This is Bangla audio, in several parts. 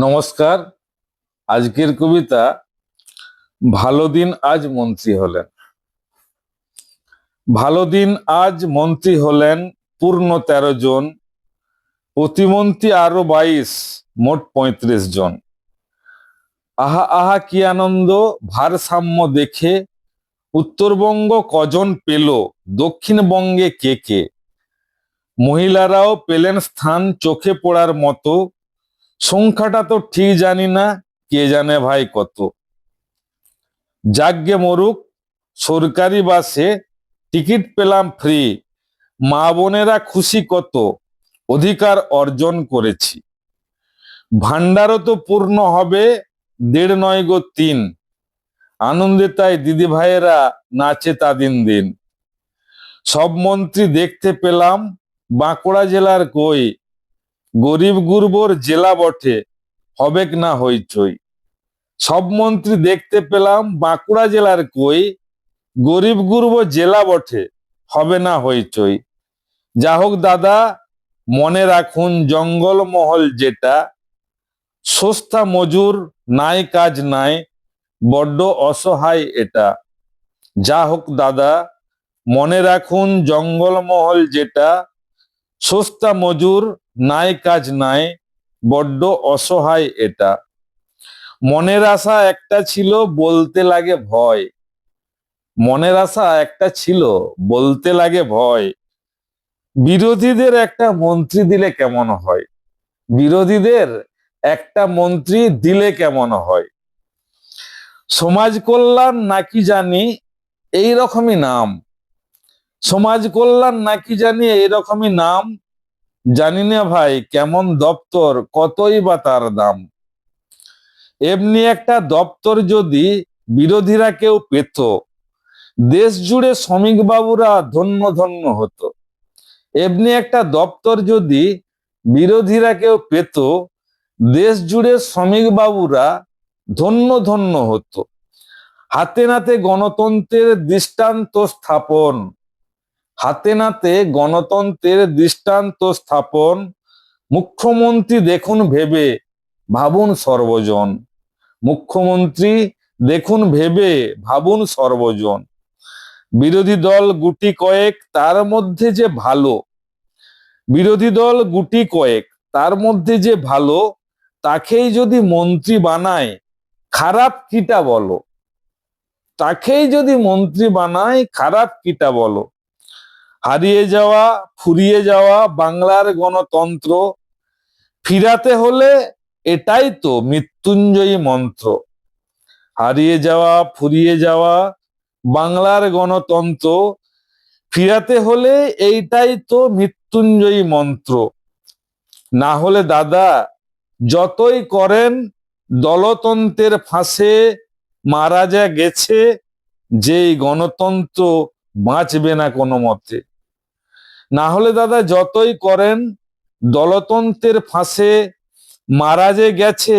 নমস্কার। আজকের কবিতা ভালো দিন আজ মন্ত্রী হলেন। ভালো দিন আজ মন্ত্রী হলেন পূর্ণ ১৩ জন, প্রতিমন্ত্রী আরো ২২, মোট ৩৫ জন। আহা আহা কি আনন্দ ভারসাম্য দেখে, উত্তরবঙ্গ কজন পেল, দক্ষিণবঙ্গে কে কে। মহিলারাও পেলেন স্থান চোখে পড়ার মতো, সংখ্যাটা তো ঠিক জানি না, কে জানে ভাই কত। যাগ্যে মরুক, সরকারি বাসে টিকিট পেলাম ফ্রি, মা বোনেরা খুশি কত, অধিকার অর্জন করেছি। ভান্ডারও তো পূর্ণ হবে ১.৫ নয় গো ৩, আনন্দে তাই দিদি ভাইয়েরা নাচে তা দিন দিন। সব মন্ত্রী দেখতে পেলাম বাঁকুড়া জেলার কই, গরিব গুরবোর জেলা বটে, হবেক না হইচই। সব মন্ত্রী দেখতে পেলাম বাঁকুড়া জেলার কই, গরিব গুরব জেলা বটে, হবে না হইচই। যা হোক দাদা, মনে রাখুন জঙ্গলমহল যেটা, সস্তা মজুর নাই কাজ নাই, বড্ড অসহায় এটা। যা হোক দাদা, মনে রাখুন জঙ্গলমহল যেটা, সস্তা মজুর নাই কাজ নাই, বড্ড অসহায় এটা। মনের আশা একটা ছিল, বলতে লাগে ভয়। মনের আশা একটা ছিল, বলতে লাগে ভয়। বিরোধীদের একটা মন্ত্রী দিলে কেমন হয়, বিরোধীদের একটা মন্ত্রী দিলে কেমন হয়। সমাজ কল্যাণ নাকি জানি এই রকমই নাম, সমাজ কল্যাণ নাকি জানি এইরকমই নাম। জানি না ভাই কেমন দপ্তর, কতই বা তার দাম। এমনি একটা দপ্তর যদি বিরোধীরা কেউ পেত, দেশ জুড়ে শ্রমিক বাবুরা ধন্য ধন্য হতো। এমনি একটা দপ্তর যদি বিরোধীরা কেউ পেত, দেশ জুড়ে শ্রমিক বাবুরা ধন্য ধন্য হতো। হাতে নাতে গণতন্ত্রের দৃষ্টান্ত স্থাপন, হাতে নাতে গণতন্ত্রের দৃষ্টান্ত স্থাপন। মুখ্যমন্ত্রী দেখুন ভেবে, ভাবুন সর্বজন। মুখ্যমন্ত্রী দেখুন ভেবে, ভাবুন সর্বজন। বিরোধী দল গুটি কয়েক, তার মধ্যে যে ভালো, বিরোধী দল গুটি কয়েক, তার মধ্যে যে ভালো, তাকেই যদি মন্ত্রী বানায়, খারাপ কিটা বলো। তাকেই যদি মন্ত্রী বানায়, খারাপ কিটা বলো। হারিয়ে যাওয়া, ফুরিয়ে যাওয়া বাংলার গণতন্ত্র ফিরাতে হলে এটাই তো মৃত্যুঞ্জয়ী মন্ত্র। হারিয়ে যাওয়া, ফুরিয়ে যাওয়া বাংলার গণতন্ত্র ফিরাতে হলে এইটাই তো মৃত্যুঞ্জয়ী মন্ত্র। না হলে দাদা যতই করেন দলতন্ত্রের ফাঁসে, মারা যা গেছে যেই গণতন্ত্র বাঁচবে না কোনো মতে। না হলে দাদা যতই করেন দলতন্ত্রের ফাঁসে, মারা যে গেছে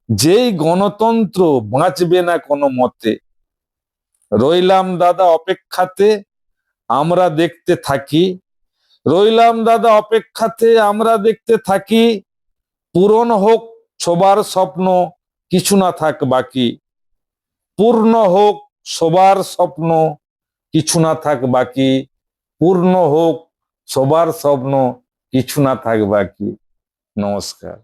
যেই গণতন্ত্র বাঁচবে না কোনো মতে। রইলাম দাদা অপেক্ষাতে, আমরা দেখতে থাকি। রইলাম দাদা অপেক্ষাতে, আমরা দেখতে থাকি। পূরণ হোক সবার স্বপ্ন, কিছু না থাক বাকি। পূর্ণ হোক সবার স্বপ্ন, কিছু না থাক বাকি। পূর্ণ হোক সবার স্বপ্ন, কিছু না থাক বাকি। নমস্কার।